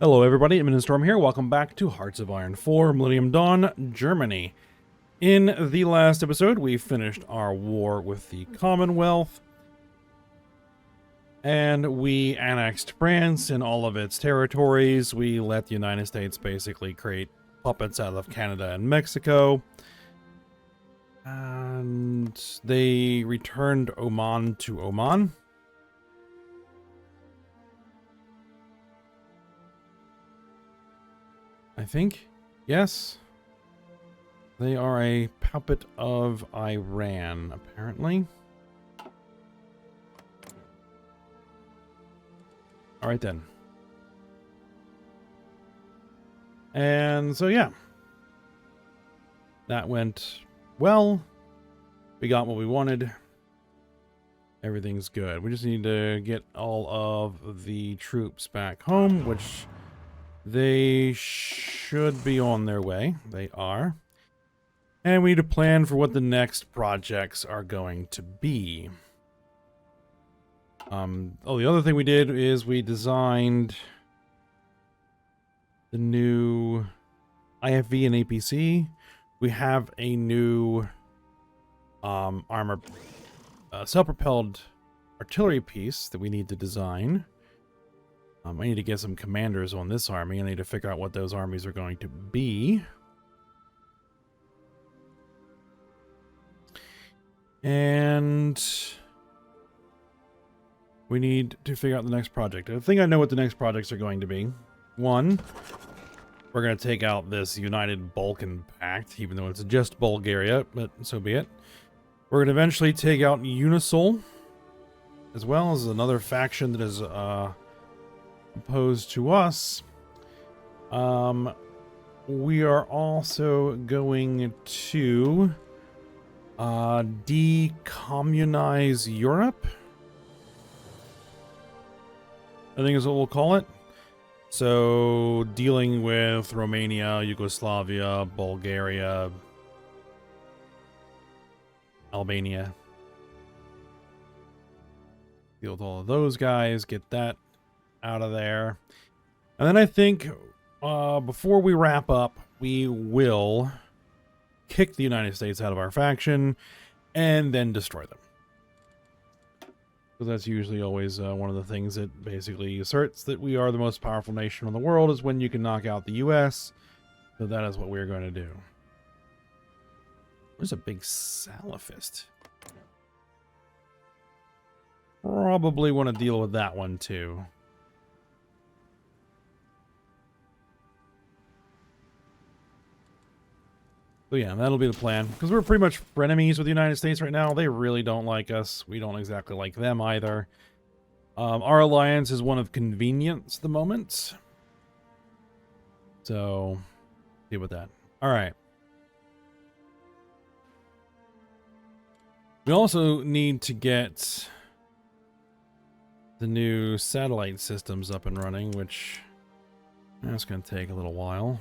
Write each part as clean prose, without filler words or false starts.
Hello everybody, Millennium Storm here. Welcome back to Hearts of Iron 4, Millennium Dawn, Germany. In the last episode, we finished our war with the Commonwealth, and we annexed France and all of its territories. We let the United States basically create puppets out of Canada and Mexico. And they returned Oman to Oman. I think. Yes. They are a puppet of Iran, apparently. Alright then. And so, yeah. That went well. We got what we wanted. Everything's good. We just need to get all of the troops back home, which they should be on their way. They are. And we need to plan for what the next projects are going to be. The other thing we did is we designed the new IFV and APC. We have a new armor, self-propelled artillery piece that we need to design. I need to get some commanders on this army. I need to figure out what those armies are going to be. And we need to figure out the next project. I think I know what the next projects are going to be. One, we're going to take out this United Balkan Pact, even though it's just Bulgaria, but so be it. We're going to eventually take out Unisol, as well as another faction that is opposed to us. We are also going to decommunize Europe, I think is what we'll call it. So dealing with Romania, Yugoslavia, Bulgaria, Albania. Deal with all of those guys, get that out of there. And then I think before we wrap up, we will kick the United States out of our faction and then destroy them. So that's usually always one of the things that basically asserts that we are the most powerful nation in the world, is when you can knock out the US. So that is what we're going to do. There's a big salafist. Probably want to deal with that one too. So yeah, that'll be the plan. Because we're pretty much frenemies with the United States right now. They really don't like us. We don't exactly like them either. Our alliance is one of convenience at the moment. So, deal with that. Alright. We also need to get the new satellite systems up and running, which that's going to take a little while.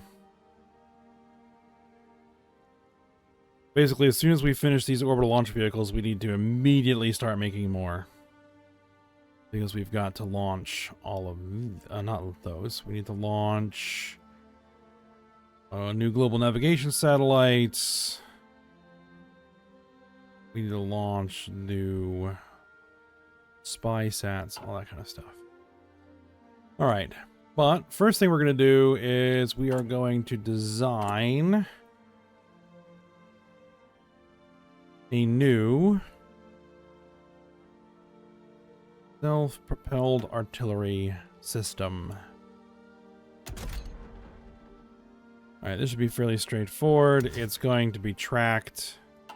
Basically, as soon as we finish these orbital launch vehicles, we need to immediately start making more. Because we've got to launch all of... not those. We need to launch... new global navigation satellites. We need to launch new... spy sats, all that kind of stuff. Alright. But, first thing we're going to do is we are going to design... a new self-propelled artillery system. Alright, this should be fairly straightforward. It's going to be tracked. I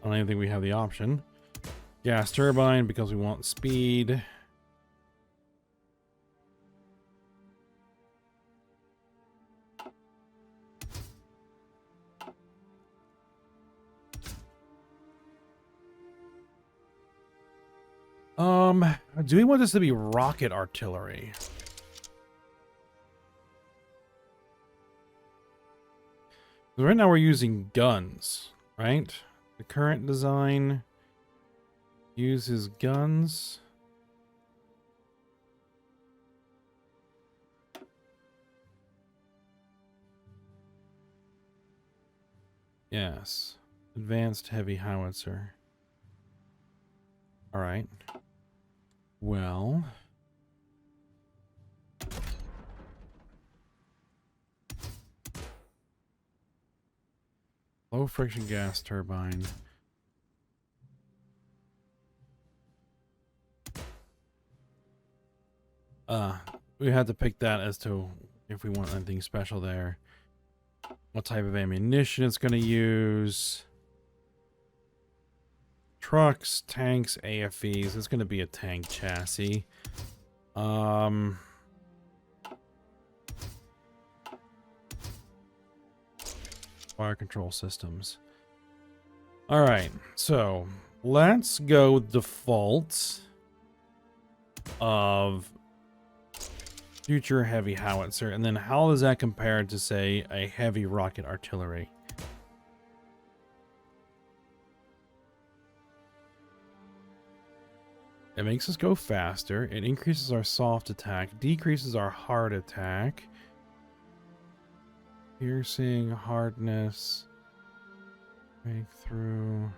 don't even think we have the option. Gas turbine, because we want speed. Do we want this to be rocket artillery? Right now we're using guns, right? The current design uses guns. Yes. Advanced heavy howitzer. All right. Well. Low friction gas turbine. We had to pick that as to if we want anything special there. What type of ammunition it's going to use. Trucks, tanks, AFVs. It's going to be a tank chassis. Fire control systems. All right, so let's go default of future heavy howitzer, and then how does that compare to, say, a heavy rocket artillery? It makes us go faster. It increases our soft attack, decreases our hard attack. Piercing, hardness, breakthrough.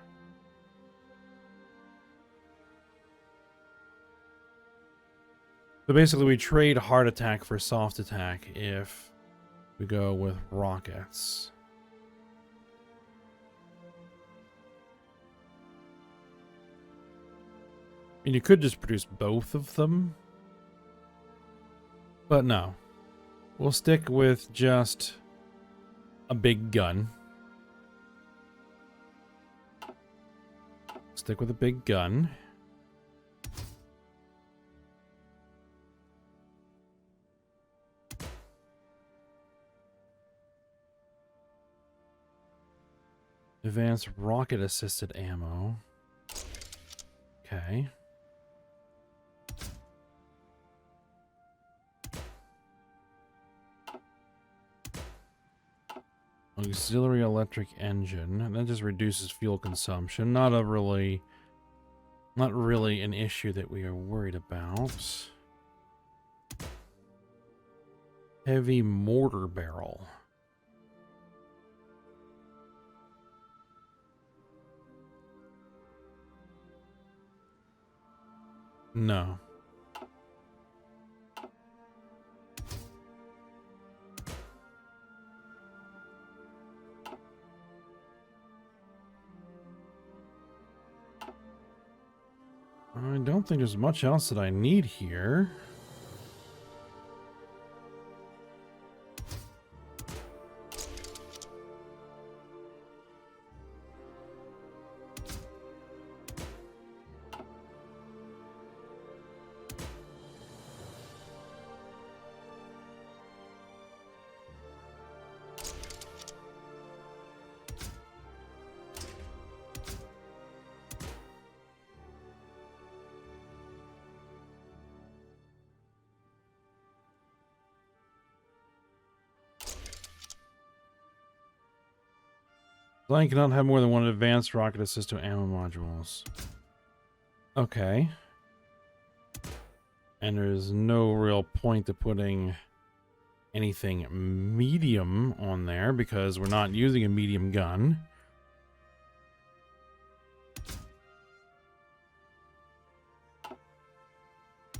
So basically we trade hard attack for soft attack if we go with rockets. I mean, you could just produce both of them, but no. We'll stick with just a big gun. Stick with a big gun. Advanced rocket assisted ammo. Okay. Auxiliary electric engine. That just reduces fuel consumption. Not really an issue that we are worried about. Heavy mortar barrel. No. I don't think there's much else that I need here. Line cannot have more than one advanced rocket assisted ammo modules. Okay. And there's no real point to putting anything medium on there because we're not using a medium gun.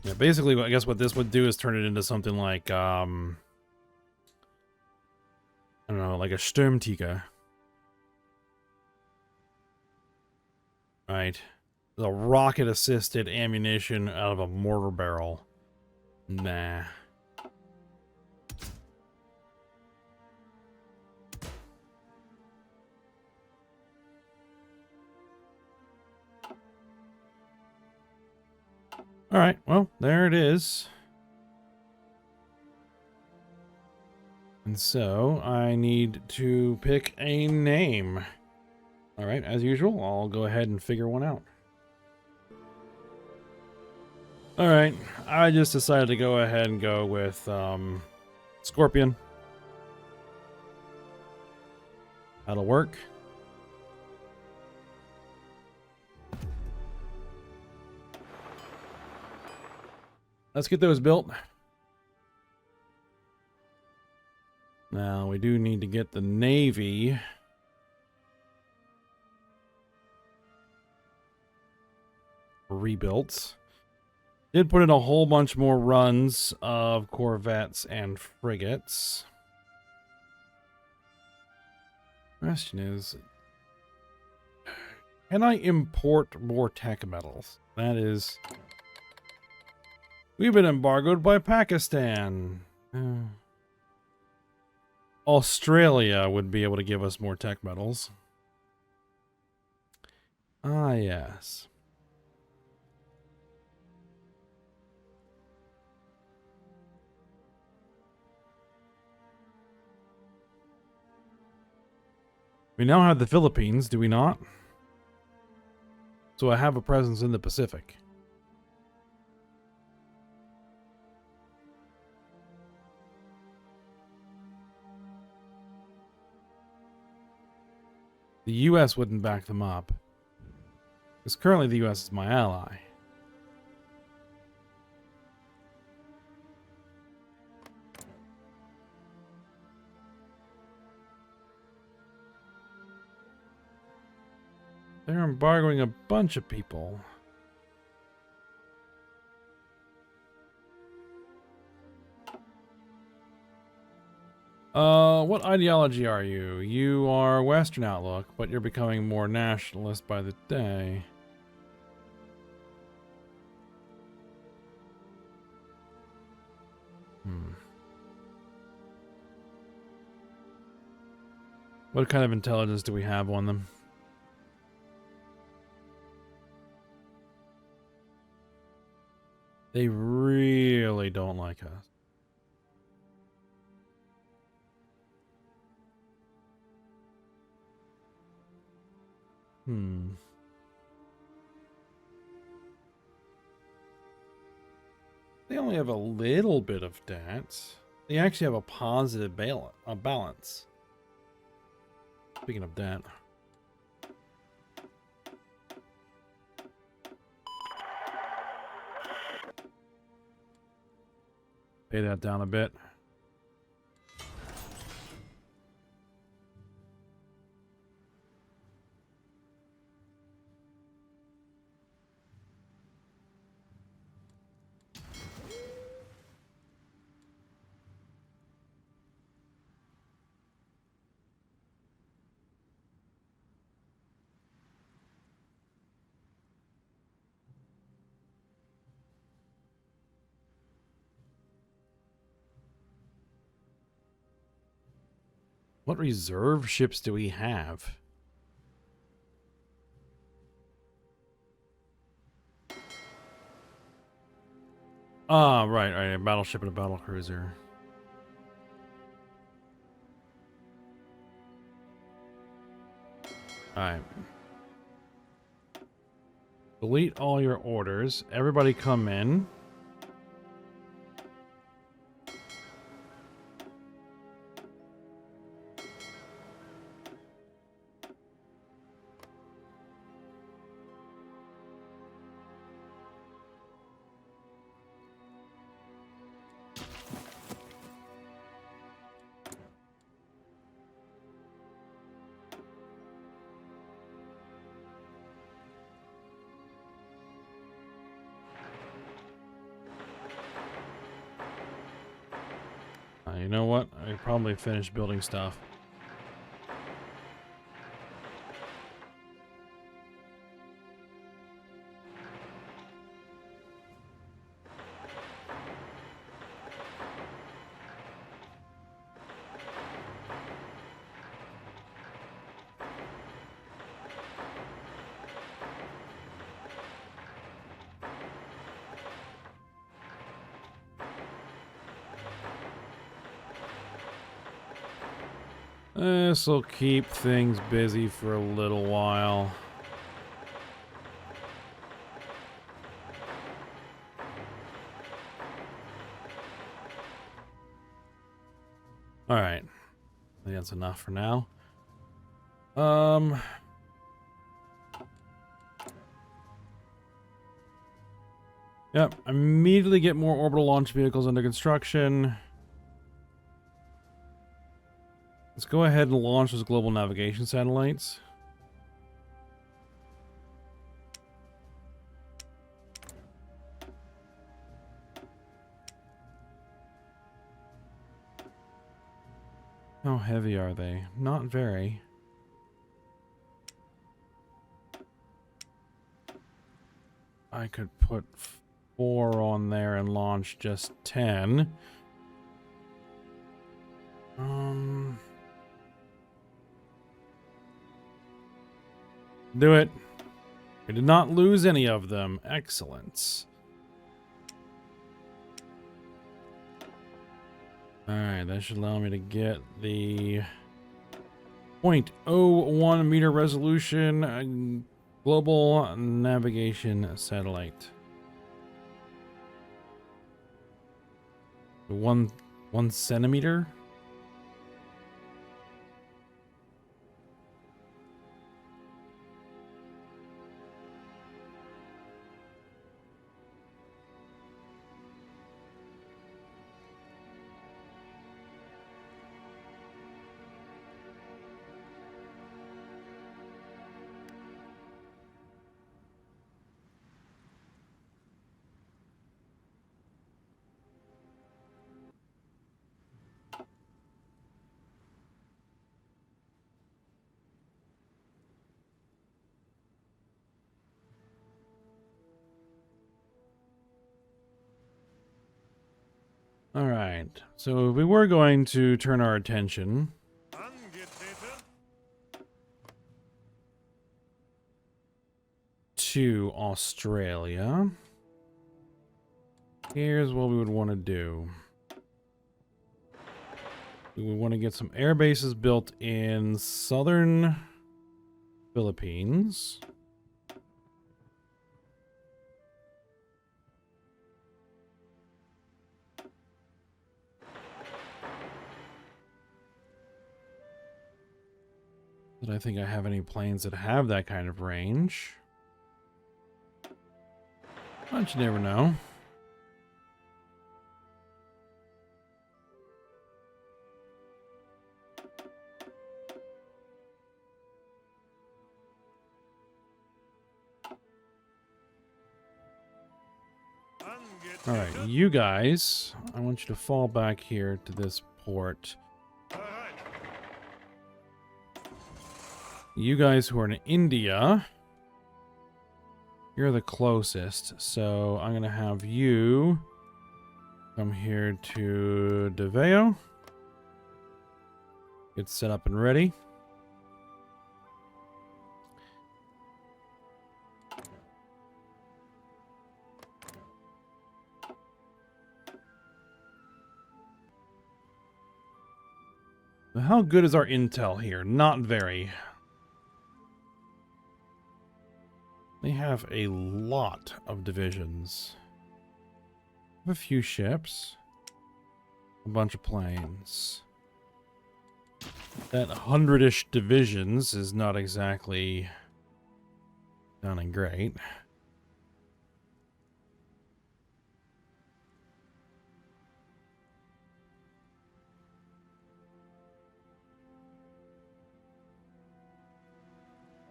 Yeah, basically, I guess what this would do is turn it into something like, I don't know, like a Sturmtiger. Right. The rocket-assisted ammunition out of a mortar barrel. Nah. Alright, well, there it is. And so, I need to pick a name. Alright, as usual, I'll go ahead and figure one out. Alright, I just decided to go ahead and go with Scorpion. That'll work. Let's get those built. Now, we do need to get the Navy rebuilt. Did put in a whole bunch more runs of corvettes and frigates. Question is, can I import more tech metals? That is, we've been embargoed by Pakistan. Australia would be able to give us more tech metals. Ah, yes. We now have the Philippines, do we not? So I have a presence in the Pacific. The US wouldn't back them up, because currently the US is my ally. They're embargoing a bunch of people. What ideology are you? You are Western outlook, but you're becoming more nationalist by the day. What kind of intelligence do we have on them? They really don't like us. They only have a little bit of debt. They actually have a positive balance. Speaking of debt. Pay that down a bit. What reserve ships do we have? Ah, right. A battleship and a battle cruiser. Alright. Delete all your orders. Everybody come in. You know what? I probably finished building stuff. This'll keep things busy for a little while. Alright. I think that's enough for now. Yep, immediately get more orbital launch vehicles under construction. Let's go ahead and launch those global navigation satellites. How heavy are they? Not very. I could put 4 on there and launch just 10. Do it. We did not lose any of them. Excellent. Alright, that should allow me to get the 0.01 meter resolution global navigation satellite. One centimeter? Alright, so we were going to turn our attention to Australia. Here's what we would want to do. We would want to get some air bases built in southern Philippines. I think I have any planes that have that kind of range. But you never know. Alright, you guys, I want you to fall back here to this port. You guys who are in India, you're the closest, so I'm going to have you come here to Deveo. Get set up and ready. How good is our intel here? Not very. They have a lot of divisions. A few ships. A bunch of planes. That 100-ish divisions is not exactly sounding great.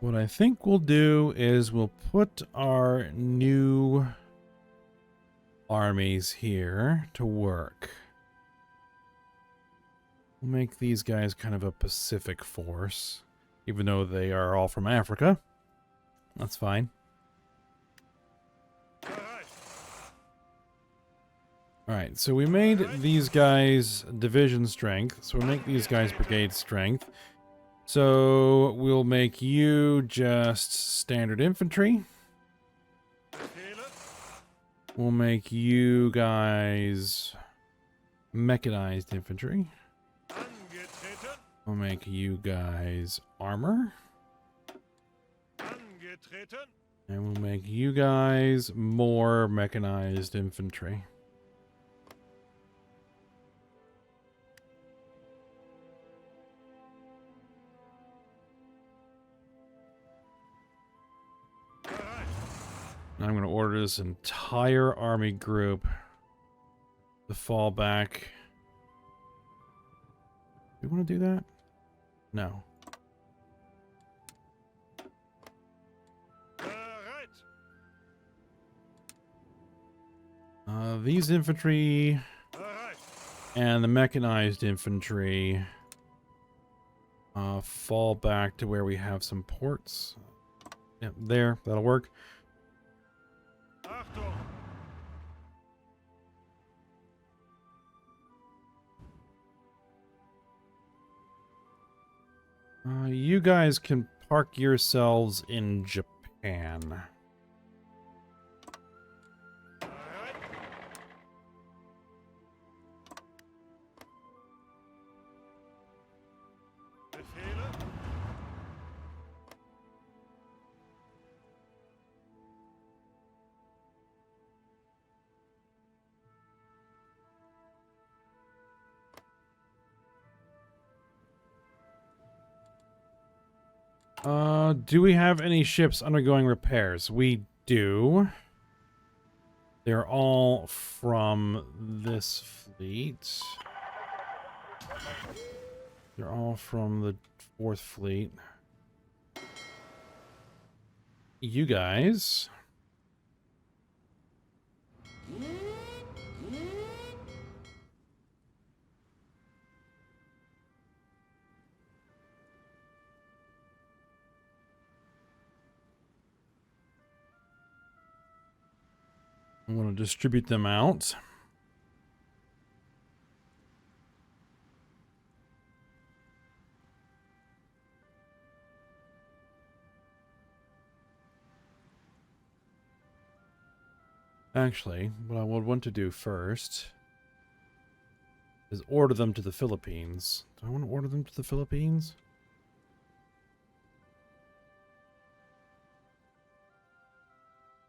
What I think we'll do is we'll put our new armies here to work. We'll make these guys kind of a Pacific force, even though they are all from Africa. That's fine. Alright, so we made these guys division strength, so we'll make these guys brigade strength. So we'll make you just standard infantry. We'll make you guys mechanized infantry. We'll make you guys armor. And we'll make you guys more mechanized infantry. I'm going to order this entire army group to fall back. Do we want to do that? No. These infantry and the mechanized infantry fall back to where we have some ports. Yep, there. That'll work. You guys can park yourselves in Japan. Do we have any ships undergoing repairs? We do. They're all from this fleet. They're all from the 4th Fleet. You guys. I'm going to distribute them out. Actually, what I would want to do first is order them to the Philippines. Do I want to order them to the Philippines?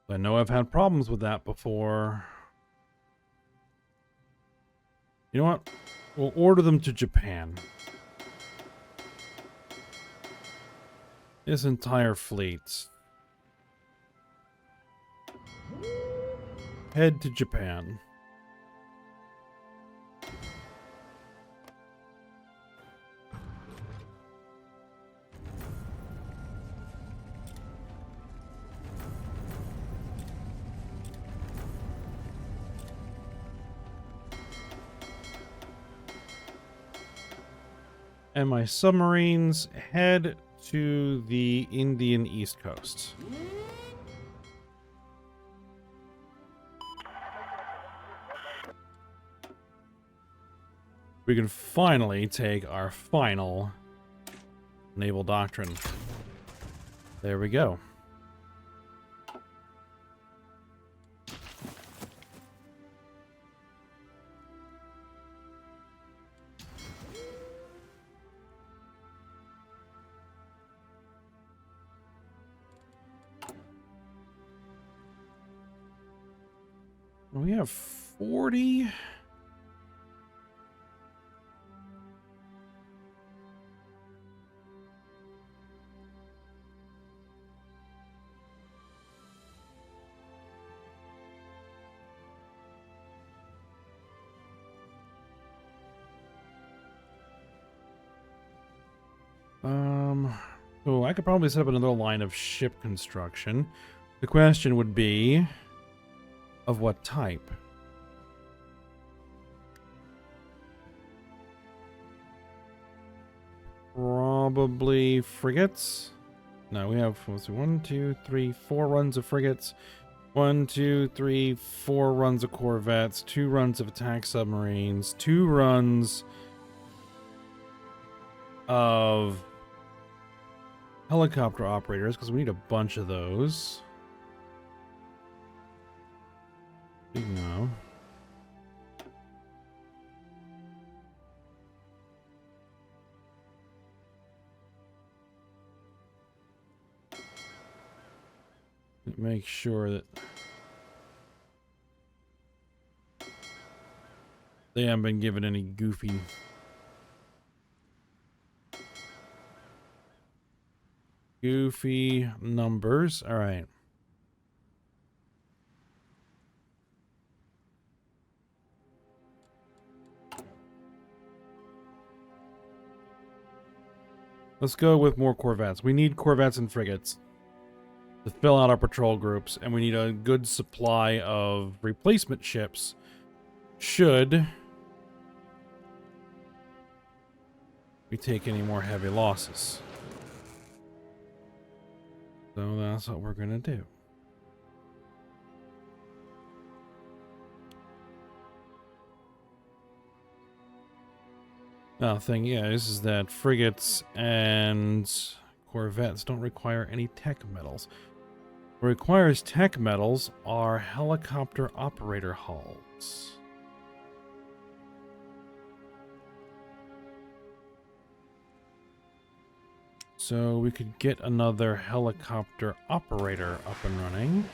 I know I've had problems with that before. You know what? We'll order them to Japan. This entire fleet. Head to Japan. And my submarines head to the Indian East Coast. We can finally take our final naval doctrine. There we go. We have 40. So I could probably set up another line of ship construction. The question would be, of what type? Probably frigates. No, we have 1, 2, 3, 4 runs of frigates. 1, 2, 3, 4 runs of corvettes. 2 runs of attack submarines. 2 runs of helicopter operators, because we need a bunch of those. No. Make sure that they haven't been given any goofy numbers. All right. Let's go with more corvettes. We need corvettes and frigates to fill out our patrol groups, and we need a good supply of replacement ships should we take any more heavy losses. So that's what we're gonna do. Now, the thing is that frigates and corvettes don't require any tech metals. What requires tech metals are helicopter operator hulls. So we could get another helicopter operator up and running.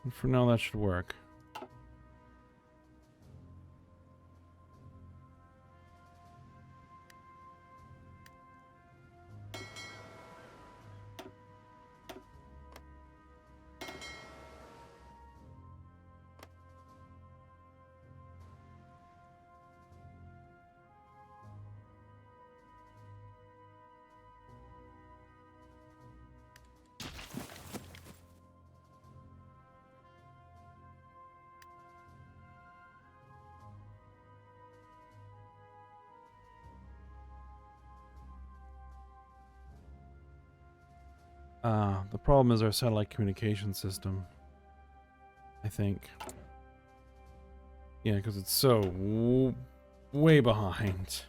And for now, that should work. The problem is our satellite communication system, I think. Yeah, because it's so way behind.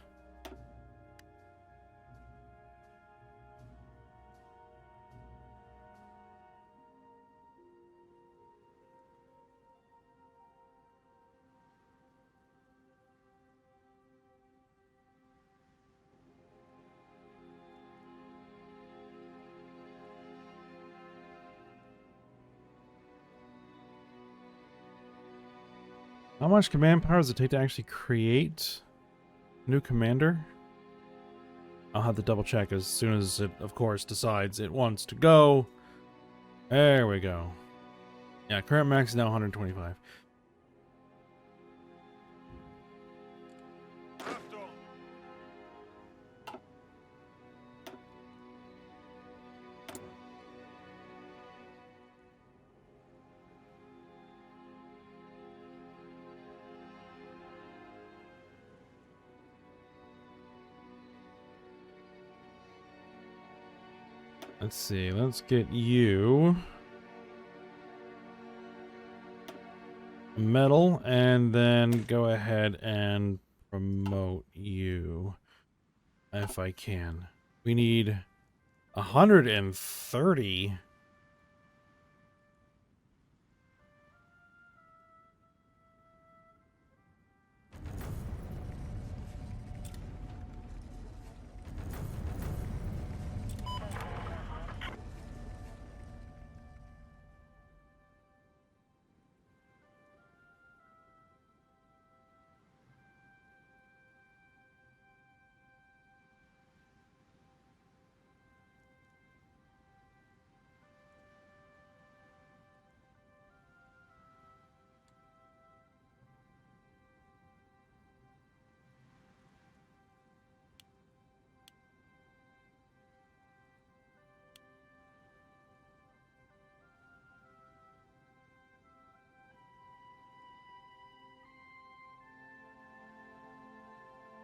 How much command power does it take to actually create a new commander? I'll have to double check as soon as it, of course, decides it wants to go. There we go. Yeah, current max is now 125. Let's see, let's get you a medal and then go ahead and promote you if I can. We need 130.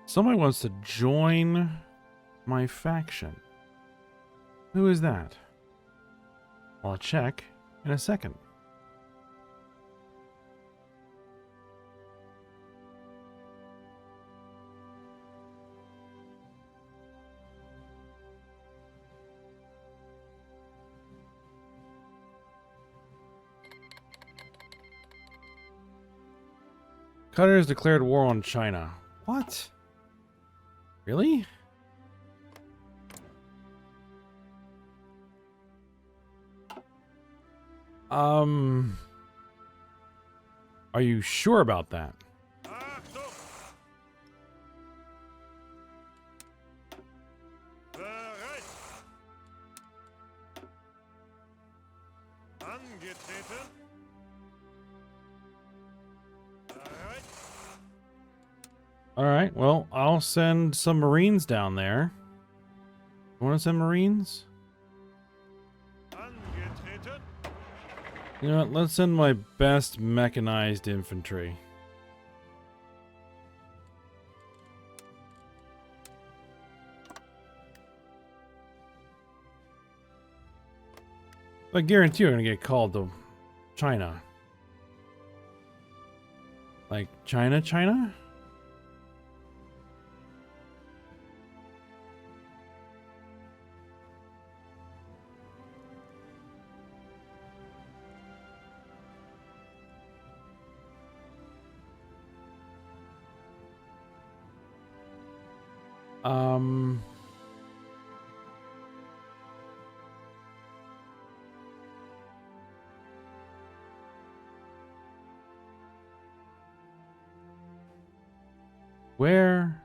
Somebody wants to join my faction. Who is that? I'll check in a second. Qatar has declared war on China. What? Really? Are you sure about that? Alright, well, I'll send some Marines down there. Want to send Marines? You know what? Let's send my best mechanized infantry. I guarantee you're going to get called to China. Like, China? Where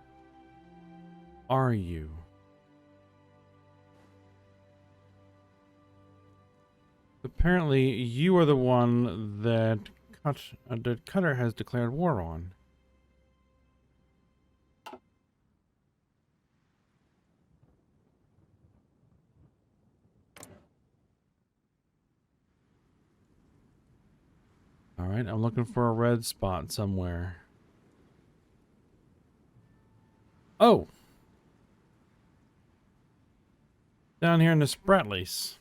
are you? Apparently, you are the one that Qatar has declared war on. Alright, I'm looking for a red spot somewhere. Oh! Down here in the Spratlys.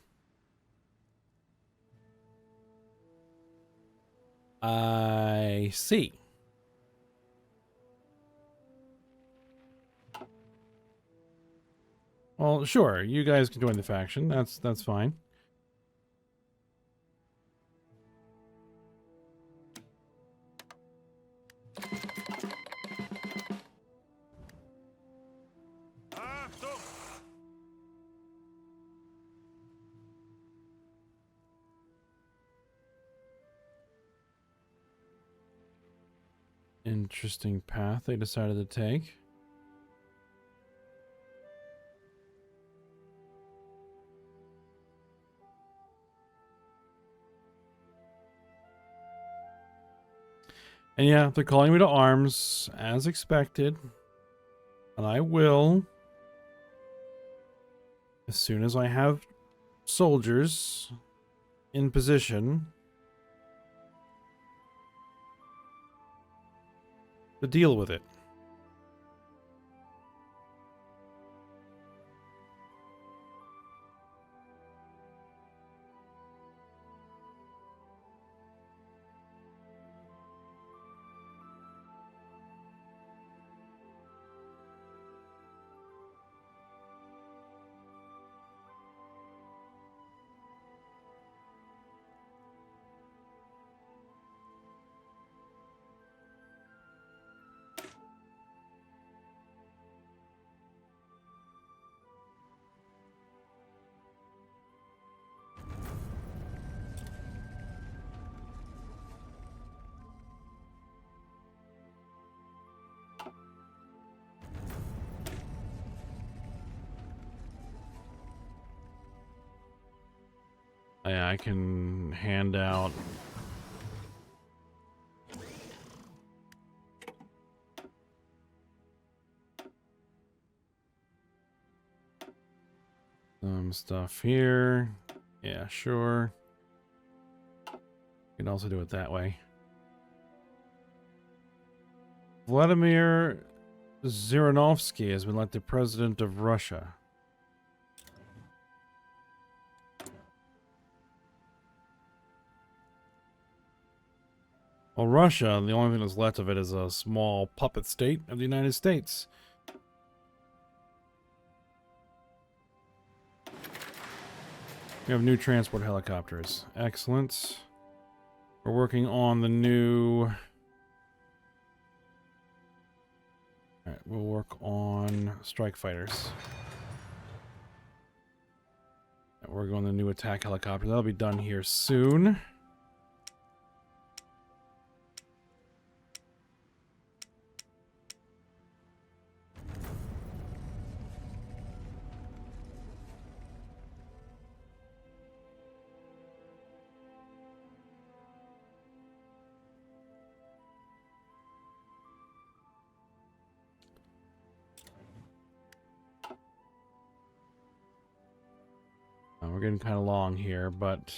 I see. Well, sure, you guys can join the faction. That's fine. Interesting path they decided to take. And yeah, they're calling me to arms, as expected. And I will, as soon as I have soldiers in position to deal with it. Yeah, I can hand out some stuff here. Yeah, sure. You can also do it that way. Vladimir Zhirinovsky has been elected president of Russia. Well, Russia, the only thing that's left of it is a small puppet state of the United States. We have new transport helicopters. Excellent. We're working on the new... Alright, we'll work on strike fighters. We're going on the new attack helicopter. That'll be done here soon. we're getting kind of long here, but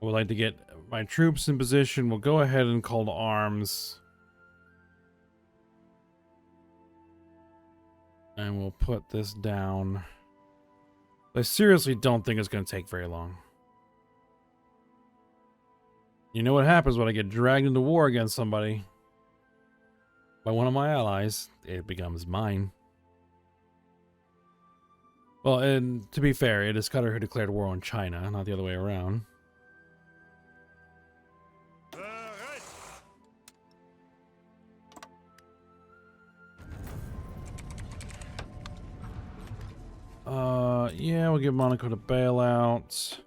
I would like to get my troops in position. We'll go ahead and call to arms. And we'll put this down. I seriously don't think it's going to take very long. You know what happens when I get dragged into war against somebody? By one of my allies, it becomes mine. Well, and to be fair, it is Qatar who declared war on China, not the other way around. Yeah, we'll give Monaco the bailout.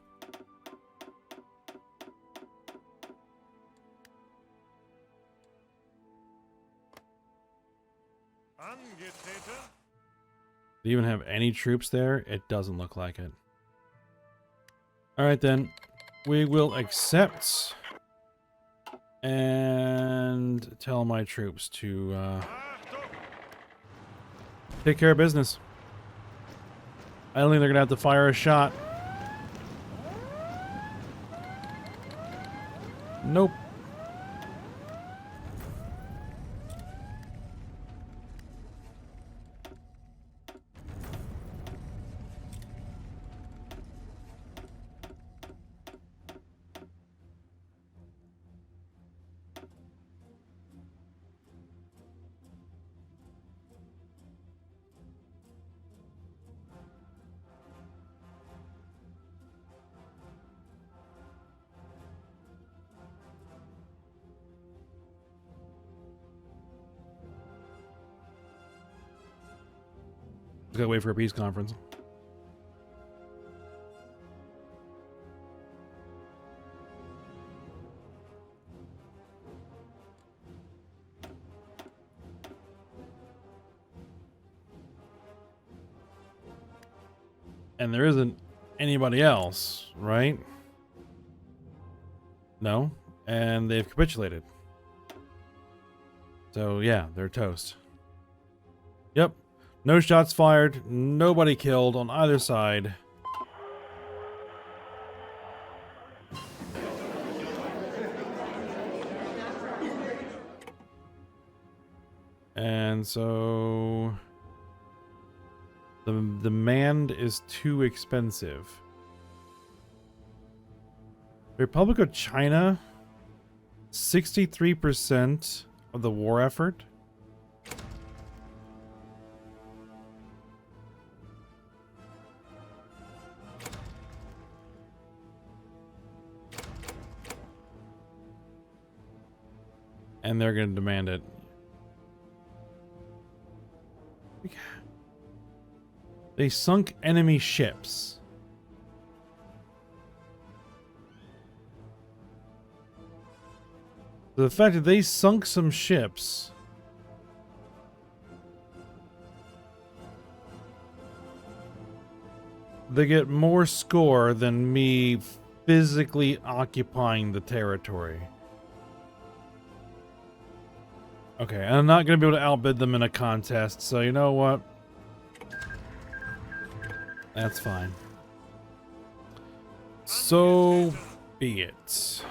Do you even have any troops there? It doesn't look like it. Alright then. We will accept and tell my troops to take care of business. I don't think they're gonna have to fire a shot. Nope. Just gotta wait for a peace conference. And there isn't anybody else, right? No. And they've capitulated. So yeah, they're toast. Yep. No shots fired, nobody killed on either side. And so the demand is too expensive. The Republic of China, 63% of the war effort. And they're going to demand it. They sunk enemy ships. The fact that they sunk some ships they get more score than me physically occupying the territory. Okay, I'm not going to be able to outbid them in a contest, so you know what? That's fine. So be it.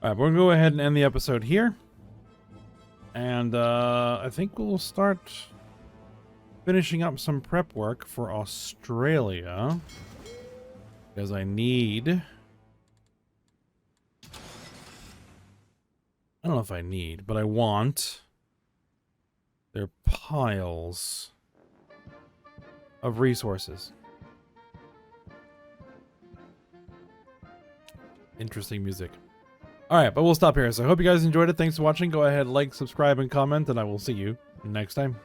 Alright, we're going to go ahead and end the episode here. And I think we'll start finishing up some prep work for Australia. Because I need... I don't know if I need, but I want their piles of resources. Interesting music. Alright, but we'll stop here. So I hope you guys enjoyed it. Thanks for watching. Go ahead, like, subscribe, and comment, and I will see you next time.